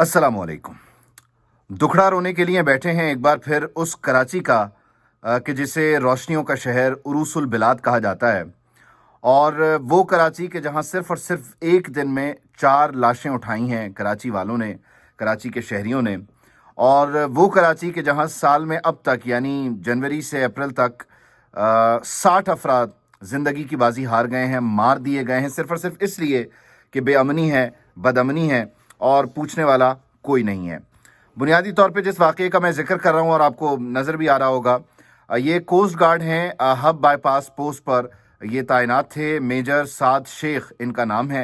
अस्सलाम वालेकुम। दुखड़ा रोने के लिए बैठे हैं एक बार फिर उस कराची का कि जिसे रोशनियों का शहर उरूसुल बिलाद कहा जाता है, और वो कराची के जहां सिर्फ और सिर्फ एक दिन में 4 लाशें उठाई हैं कराची वालों ने, कराची के शहरियों ने। और वो कराची के जहां साल में अब तक यानी जनवरी से अप्रैल तक 60 अफराद ज़िंदगी की बाजी हार गए हैं, मार दिए गए हैं, सिर्फ और सिर्फ इसलिए कि बेअमनी है, बदअमनी है और पूछने वाला कोई नहीं है। बुनियादी तौर पे जिस वाक़े का मैं जिक्र कर रहा हूँ और आपको नज़र भी आ रहा होगा, ये कोस्ट गार्ड हैं, हब बाईपास पोस्ट पर ये तैनात थे। मेजर साद शेख इनका नाम है,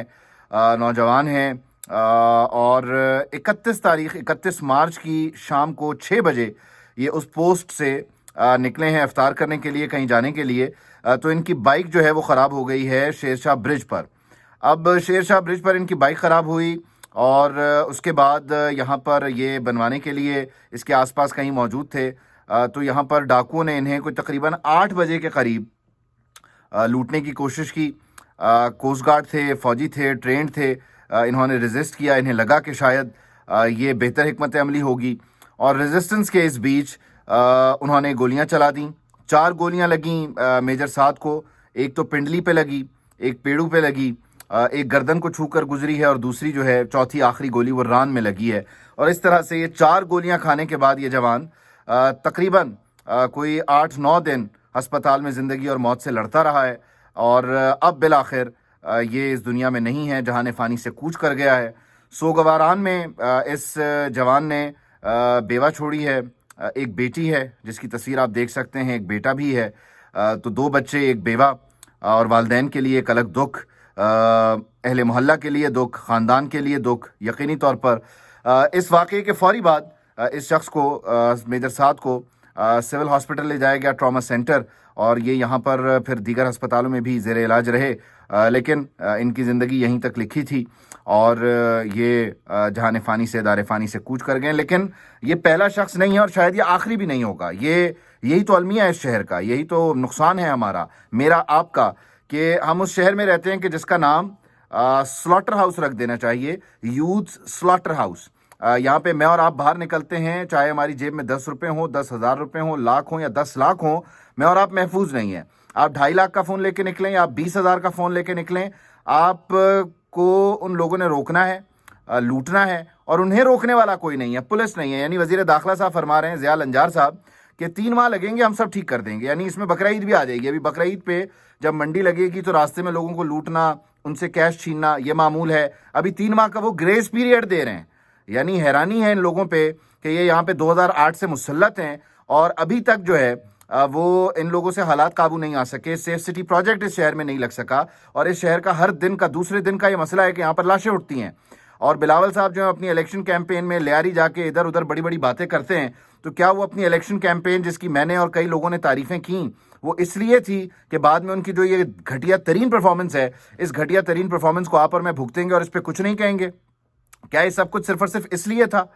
नौजवान हैं, और 31 मार्च की शाम को 6 बजे ये उस पोस्ट से निकले हैं इफ्तार करने के लिए, कहीं जाने के लिए। तो इनकी बाइक जो है वो ख़राब हो गई है शेरशाह ब्रिज पर। अब शेरशाह ब्रिज पर इनकी बाइक ख़राब हुई और उसके बाद यहाँ पर ये बनवाने के लिए इसके आसपास कहीं मौजूद थे। तो यहाँ पर डाकुओं ने इन्हें कोई तकरीबन 8 बजे के करीब लूटने की कोशिश की। कोस्ट गार्ड थे, फ़ौजी थे, ट्रेंड थे। इन्होंने रेजिस्ट किया। इन्हें लगा कि शायद ये बेहतर हिकमत अमली होगी, और रेजिस्टेंस के इस बीच उन्होंने गोलियां चला दी। 4 गोलियां लगीं मेजर साद को। एक तो पिंडली पे लगी, एक पेड़ू पे लगी, एक गर्दन को छूकर गुजरी है, और दूसरी जो है चौथी आखिरी गोली वो रान में लगी है। और इस तरह से ये 4 गोलियां खाने के बाद ये जवान तकरीबन कोई 8-9 दिन अस्पताल में ज़िंदगी और मौत से लड़ता रहा है, और अब बिलाखिर ये इस दुनिया में नहीं है, जहान फ़ानी से कूच कर गया है। सोगवारान में इस जवान ने बेवा छोड़ी है। एक बेटी है जिसकी तस्वीर आप देख सकते हैं, एक बेटा भी है। तो 2 बच्चे, एक बेवा, और वालदैन के लिए एक अलग दुख, अहले मोहल्ला के लिए दुख, ख़ानदान के लिए दुख। यकीनी तौर पर इस वाक़े के फ़ौरी बाद इस शख्स को, मेजर साद को, सिविल हॉस्पिटल ले जाया गया, ट्रॉमा सेंटर, और ये यहाँ पर फिर दीगर अस्पतालों में भी ज़ेर इलाज रहे। लेकिन इनकी ज़िंदगी यहीं तक लिखी थी, और ये जहान फ़ानी से दार फ़ानी से कूच कर गए। लेकिन ये पहला शख्स नहीं है और शायद ये आखिरी भी नहीं होगा। यही तो अलमिया है इस शहर का, यही तो नुकसान है हमारा, मेरा, आपका, कि हम उस शहर में रहते हैं कि जिसका नाम स्लॉटर हाउस रख देना चाहिए, यूथ स्लॉटर हाउस। यहाँ पे मैं और आप बाहर निकलते हैं, चाहे हमारी जेब में 10 रुपये हों, 10,000 रुपये हों, लाख हों या 10 लाख हों, मैं और आप महफूज नहीं है। आप 2.5 लाख का फ़ोन लेके निकलें या आप 20,000 का फ़ोन लेके निकलें, आप को उन लोगों ने रोकना है, लूटना है, और उन्हें रोकने वाला कोई नहीं है, पुलिस नहीं है। यानी वज़ीर दाखिला साहब फरमा रहे हैं, ज़िया लंजार साहब, कि 3 माह लगेंगे, हम सब ठीक कर देंगे। यानी इसमें बकरा ईद भी आ जाएगी। अभी बकरा ईद पे जब मंडी लगेगी तो रास्ते में लोगों को लूटना, उनसे कैश छीनना, ये मामूल है। अभी 3 माह का वो ग्रेस पीरियड दे रहे हैं। यानी हैरानी है इन लोगों पे कि ये यहाँ पे 2008 से मुसल्लत हैं, और अभी तक जो है वो इन लोगों से हालात काबू नहीं आ सके। सेफ सिटी प्रोजेक्ट इस शहर में नहीं लग सका, और इस शहर का हर दिन का दूसरे दिन का ये मसला है कि यहाँ पर लाशें उठती हैं। और बिलावल साहब जो है अपनी इलेक्शन कैंपेन में लियारी जाके इधर उधर बड़ी बड़ी बातें करते हैं, तो क्या वो अपनी इलेक्शन कैंपेन, जिसकी मैंने और कई लोगों ने तारीफ़ें की, वो इसलिए थी कि बाद में उनकी जो ये घटिया तरीन परफॉर्मेंस है, इस घटिया तरीन परफॉर्मेंस को आप और मैं भुगतेंगे और इस पर कुछ नहीं कहेंगे? क्या ये सब कुछ सिर्फ और सिर्फ इसलिए था?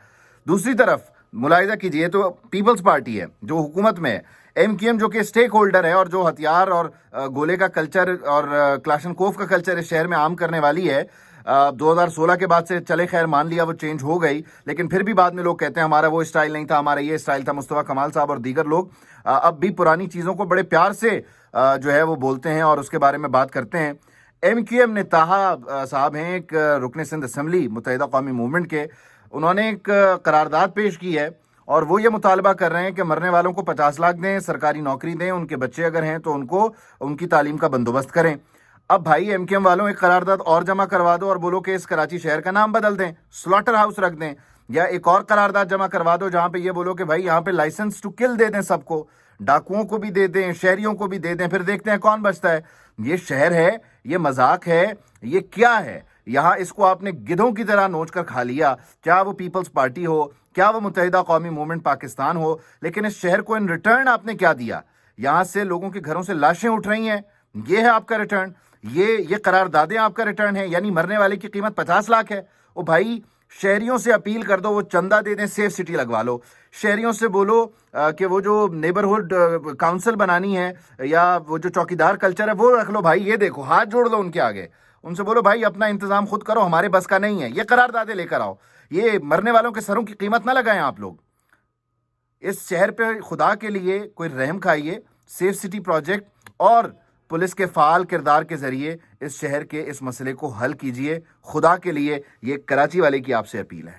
दूसरी तरफ मुलाहिजा कीजिए तो पीपल्स पार्टी है जो हुकूमत में है, MQM जो कि स्टेक होल्डर है, और जो हथियार और गोले का कल्चर और क्लाशनकोफ का कल्चर इस शहर में आम करने वाली है। 2016 के बाद से चले, खैर मान लिया वो चेंज हो गई, लेकिन फिर भी बाद में लोग कहते हैं हमारा वो स्टाइल नहीं था, हमारा ये स्टाइल था। मुस्तफा कमाल साहब और दीगर लोग अब भी पुरानी चीज़ों को बड़े प्यार से जो है वो बोलते हैं और उसके बारे में बात करते हैं। MQM ने ताहा साहब हैं, एक रुकन सिंध असम्बली मुत्तहिदा कौमी मूवमेंट के, उन्होंने एक करारदाद पेश की है, और वो ये मुतालबा कर रहे हैं कि मरने वालों को 50 लाख दें, सरकारी नौकरी दें, उनके बच्चे अगर हैं तो उनको उनकी तालीम का बंदोबस्त करें। अब भाई MQM वालों, एक करारदाद और जमा करवा दो और बोलो कि इस कराची शहर का नाम बदल दें, स्लॉटर हाउस रख दें, या एक और करारदाद जमा करवा दो जहाँ पे ये बोलो कि भाई यहाँ पे लाइसेंस टू किल दे दें सबको, डाकुओं को भी दे दें, शहरियों को भी दे दें, फिर देखते हैं कौन बचता है। ये शहर है, ये मजाक है, ये क्या है? यहाँ इसको आपने गिधों की तरह नोच कर खा लिया, क्या वो पीपल्स पार्टी हो, क्या वो मुत्तहिदा कौमी मूवमेंट पाकिस्तान हो, लेकिन इस शहर को इन रिटर्न आपने क्या दिया? यहाँ से लोगों के घरों से लाशें उठ रही हैं, ये है आपका रिटर्न, ये करारदादें आपका रिटर्न है। यानी मरने वाले की कीमत 50 लाख है। ओ भाई, शहरियों से अपील कर दो, वो चंदा दे दें, सेफ सिटी लगवा लो। शहरियों से बोलो कि वो जो नेबरहुड काउंसिल बनानी है, या वो जो चौकीदार कल्चर है वो रख लो। भाई ये देखो, हाथ जोड़ लो उनके आगे, उनसे बोलो भाई अपना इंतजाम खुद करो, हमारे बस का नहीं है। ये करारदादे लेकर आओ। یہ مرنے والوں کے سروں کی قیمت نہ لگائیں آپ لوگ. اس شہر پہ خدا کے لیے کوئی رحم کھائیے. سیف سٹی پروجیکٹ اور پولیس کے فعال کردار کے ذریعے اس شہر کے اس مسئلے کو حل کیجیے. خدا کے لیے یہ کراچی والے کی آپ سے اپیل ہے.